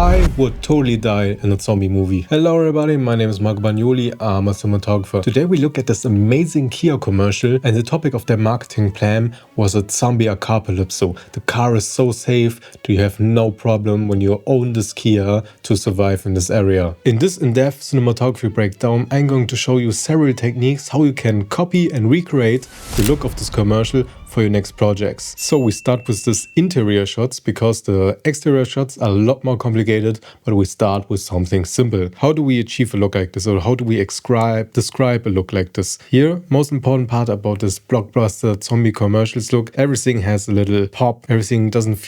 I would totally die in a zombie movie. Hello everybody, my name is Marco Bagnoli, I'm a cinematographer. Today we look at this amazing Kia commercial, and the topic of their marketing plan was a zombie apocalypse. So the car is so safe, you have no problem when you own this Kia to survive in this area. In this in-depth cinematography breakdown, I'm going to show you several techniques how you can copy and recreate the look of this commercial for your next projects. So we start with this interior shots because the exterior shots are a lot more complicated, but we start with something simple. How do we achieve a look like this, or how do we describe a look like this? Here, most important part about this blockbuster zombie commercials look, everything has a little pop, everything doesn't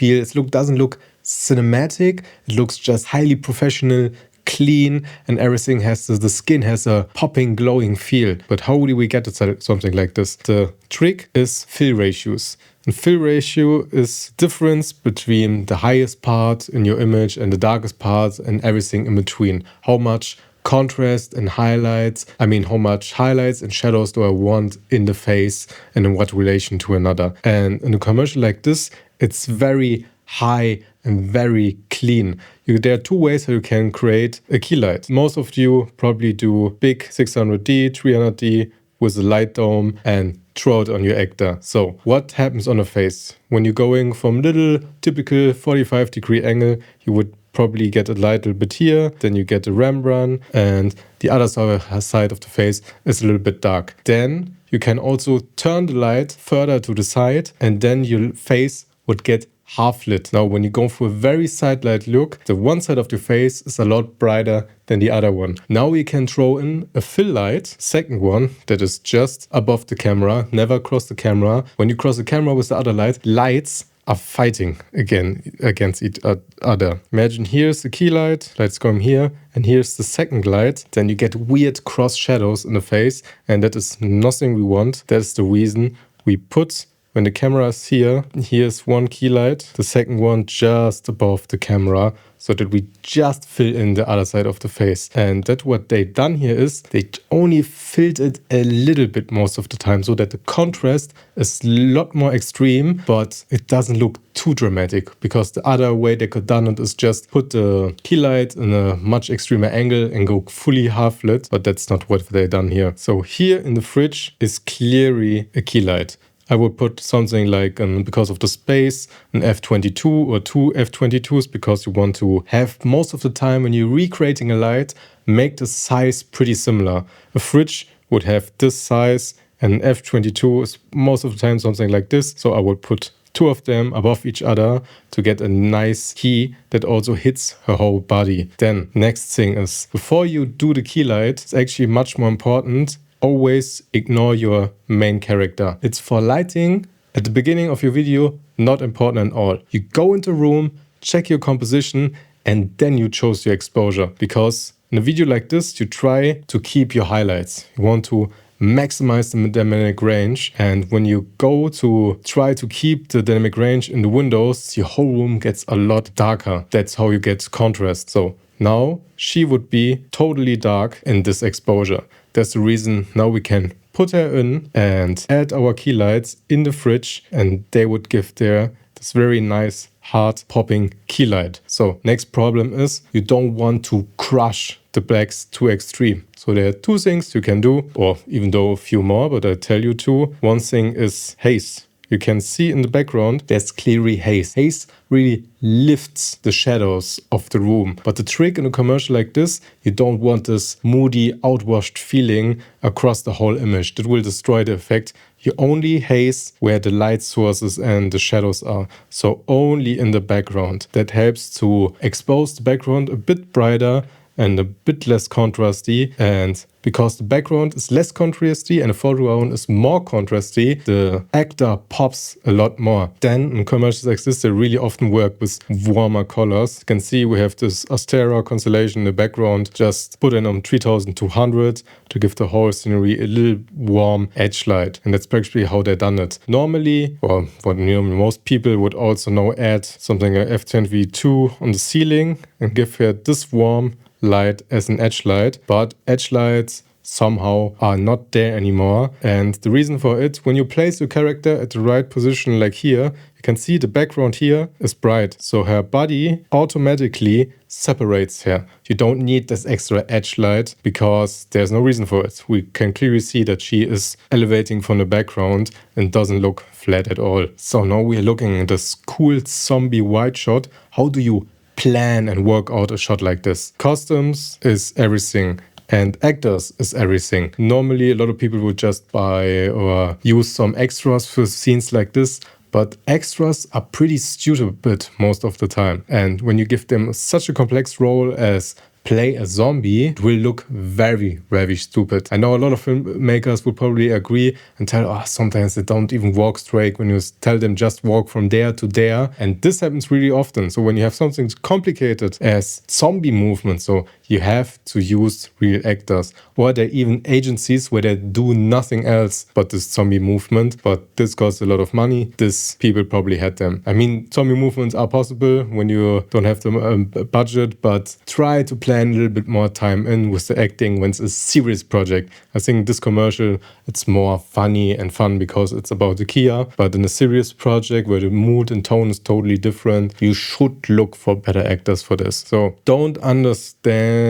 look cinematic, it looks just highly professional, clean, and everything has the skin has a popping, glowing feel. But how do we get to something like this? The trick is fill ratios. And fill ratio is difference between the highest part in your image and the darkest part and everything in between. How much contrast and highlights, how much highlights and shadows do I want in the face and in what relation to another. And in a commercial like this, it's very high and very clean. There are two ways how you can create a key light. Most of you probably do big 600D, 300D with a light dome and throw it on your actor. So what happens on a face? When you're going from little typical 45-degree angle, you would probably get a light a little bit here, then you get a Rembrandt, and the other side of the face is a little bit dark. Then you can also turn the light further to the side, and then your face would get half lit. Now, when you go for a very side light look, the one side of the face is a lot brighter than the other one. Now we can throw in a fill light, second one, that is just above the camera, never cross the camera. When you cross the camera with the other lights are fighting against each other. Imagine here's the key light, lights come here, and here's the second light. Then you get weird cross shadows in the face, and that is nothing we want. That's the reason we put, when the camera is here, here's one key light, the second one just above the camera, so that we just fill in the other side of the face. And that what they done here is they only filled it a little bit most of the time, so that the contrast is a lot more extreme, but it doesn't look too dramatic, because the other way they could done it is just put the key light in a much extremer angle and go fully half lit, but that's not what they done here. So here in the fridge is clearly a key light. I would put something like, because of the space, an F22 or two F22s, because you want to have most of the time when you're recreating a light, make the size pretty similar. A fridge would have this size, and an F22 is most of the time something like this. So I would put two of them above each other to get a nice key that also hits her whole body. Then next thing is, before you do the key light, it's actually much more important. Always ignore your main character. It's for lighting at the beginning of your video, not important at all. You go into a room, check your composition, and then you choose your exposure. Because in a video like this, you try to keep your highlights. You want to maximize the dynamic range. And when you go to try to keep the dynamic range in the windows, your whole room gets a lot darker. That's how you get contrast. So now she would be totally dark in this exposure. That's the reason now we can put her in and add our key lights in the fridge, and they would give there this very nice hard popping key light. So next problem is you don't want to crush the blacks too extreme. So there are two things you can do, or even though a few more, but I'll tell you two. One thing is haze. You can see in the background, there's clearly haze. Haze really lifts the shadows of the room. But the trick in a commercial like this, you don't want this moody, outwashed feeling across the whole image. That will destroy the effect. You only haze where the light sources and the shadows are. So only in the background. That helps to expose the background a bit brighter and a bit less contrasty, and because the background is less contrasty and the foreground is more contrasty, the actor pops a lot more. Then in commercials like this, they really often work with warmer colors. You can see we have this Astera constellation in the background, just put in on 3200 to give the whole scenery a little warm edge light. And that's actually how they done it. Normally, or what most people would also know, add something like F10V2 on the ceiling and give her this warm light as an edge light, but edge lights somehow are not there anymore. And the reason for it, when you place your character at the right position, like here, you can see the background here is bright. So her body automatically separates her. You don't need this extra edge light because there's no reason for it. We can clearly see that she is elevating from the background and doesn't look flat at all. So now we're looking at this cool zombie wide shot. How do you plan and work out a shot like this? Costumes is everything. And actors is everything. Normally, a lot of people would just buy or use some extras for scenes like this, but extras are pretty stupid most of the time. And when you give them such a complex role as play a zombie, it will look very, very stupid. I know a lot of filmmakers would probably agree and tell, oh, sometimes they don't even walk straight when you tell them just walk from there to there. And this happens really often. So when you have something complicated as zombie movement, so you have to use real actors, or there are even agencies where they do nothing else but this zombie movement. But this costs a lot of money. This people probably had them. I mean, zombie movements are possible when you don't have the budget, but try to plan a little bit more time in with the acting when it's a serious project. I think this commercial, it's more funny and fun because it's about the Kia, but in a serious project where the mood and tone is totally different, you should look for better actors for this. So don't underestimate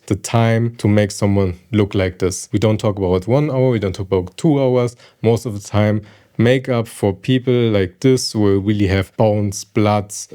the time to make someone look like this. We don't talk about 1 hour, we don't talk about 2 hours. Most of the time, makeup for people like this will really have bones, bloods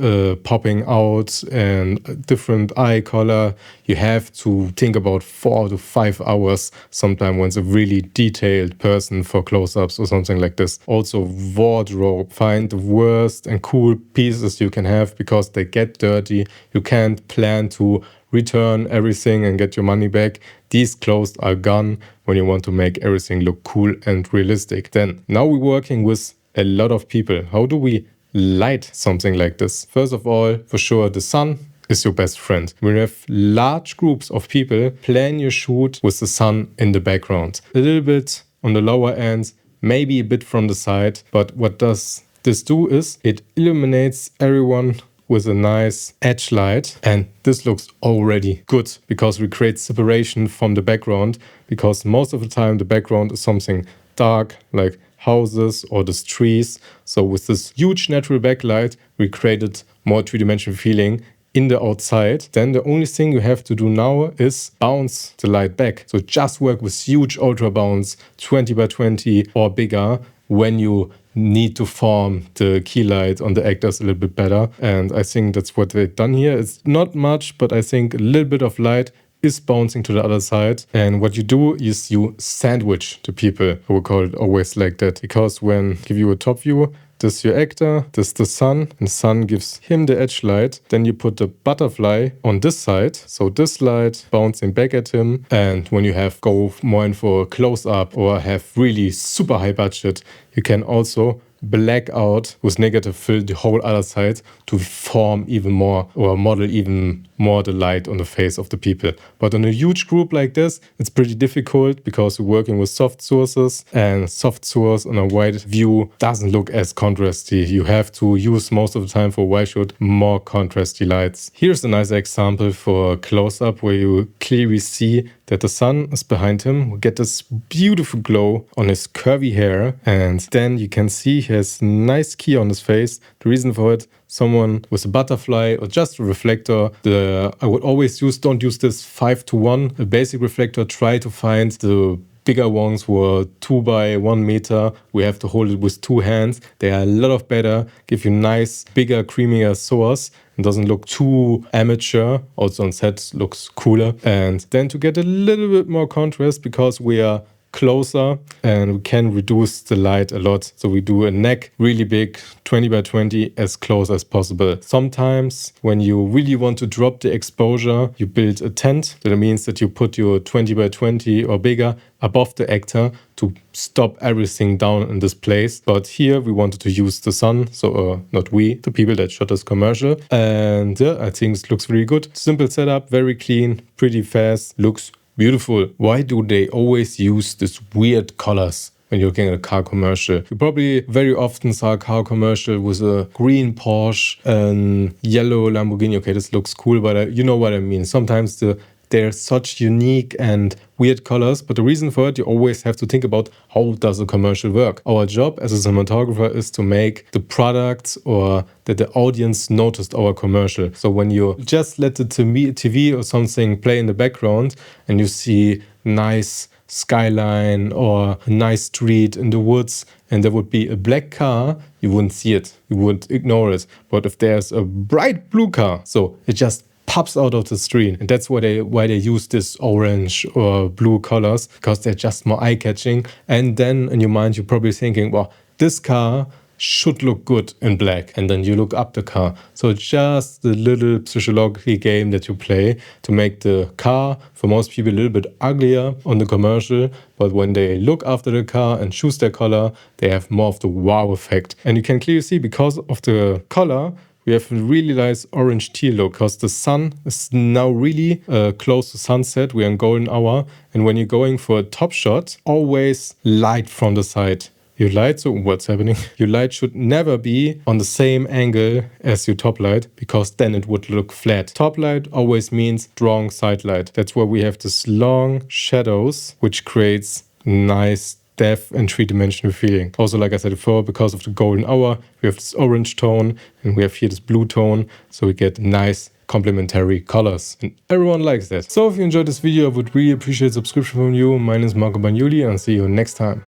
popping out and different eye color. You have to think about 4 to 5 hours sometime when it's a really detailed person for close-ups or something like this. Also wardrobe, find the worst and cool pieces you can have because they get dirty. You can't plan to return everything and get your money back. These clothes are gone when you want to make everything look cool and realistic. Then now we're working with a lot of people. How do we light something like this? First of all, for sure, the sun is your best friend. When you have large groups of people, plan your shoot with the sun in the background. A little bit on the lower end, maybe a bit from the side. But what does this do is it illuminates everyone with a nice edge light, and this looks already good because we create separation from the background, because most of the time the background is something dark like houses or the trees. So with this huge natural backlight we created more three-dimensional feeling in the outside. Then the only thing you have to do now is bounce the light back. So just work with huge ultra bounce 20 by 20 or bigger when you need to form the key light on the actors a little bit better. And I think that's what they've done here. It's not much, but I think a little bit of light is bouncing to the other side. And what you do is you sandwich the people. I would call it always like that, because when I give you a top view, this is your actor, this is the sun, and the sun gives him the edge light. Then you put the butterfly on this side, so this light bouncing back at him. And when you have go more in for a close-up or have really super high budget, you can also black out with negative fill the whole other side to form even more or model even more the light on the face of the people. But on a huge group like this, it's pretty difficult because we're working with soft sources, and soft source on a wide view doesn't look as contrasty. You have to use most of the time for wide shot more contrasty lights. Here's a nice example for a close-up where you clearly see that the sun is behind him. We get this beautiful glow on his curvy hair, and then you can see he has nice key on his face. The reason for it, someone with a butterfly or just a reflector. I would always don't use this 5:1, a basic reflector. Try to find the bigger ones were 2 by 1 meter. We have to hold it with 2 hands. They are a lot of better, give you nice, bigger, creamier source. It doesn't look too amateur. Also on set looks cooler. And then to get a little bit more contrast, because we are closer and we can reduce the light a lot. So we do a neck really big, 20 by 20, as close as possible. Sometimes when you really want to drop the exposure, you build a tent. That means that you put your 20 by 20 or bigger above the actor to stop everything down in this place. But here we wanted to use the sun, so not we, the people that shot this commercial. And yeah, I think it looks really good. Simple setup, very clean, pretty fast, looks beautiful. Why do they always use these weird colors when you're looking at a car commercial? You probably very often saw a car commercial with a green Porsche and yellow Lamborghini. Okay, this looks cool, but you know what I mean. Sometimes the they're such unique and weird colors. But the reason for it, you always have to think about how does a commercial work. Our job as a cinematographer is to make the products or that the audience noticed our commercial. So when you just let the TV or something play in the background and you see nice skyline or a nice street in the woods and there would be a black car, you wouldn't see it, you would ignore it. But if there's a bright blue car, so it just pops out of the screen, and that's why they use this orange or blue colors, because they're just more eye-catching. And then in your mind you're probably thinking, well, this car should look good in black, and then you look up the car. So it's just the little psychological game that you play to make the car for most people a little bit uglier on the commercial, but when they look after the car and choose their color, they have more of the wow effect. And you can clearly see, because of the color, we have a really nice orange teal look, because the sun is now really close to sunset. We're in golden hour, and when you're going for a top shot, always light from the side. Your light, so what's happening? Your light should never be on the same angle as your top light, because then it would look flat. Top light always means strong side light. That's where we have this long shadows, which creates nice depth and three-dimensional feeling. Also, like I said before, because of the golden hour, we have this orange tone and we have here this blue tone, so we get nice complementary colors, and everyone likes that. So if you enjoyed this video, I would really appreciate a subscription from you. My name is Marco Bagnoli, and I'll see you next time.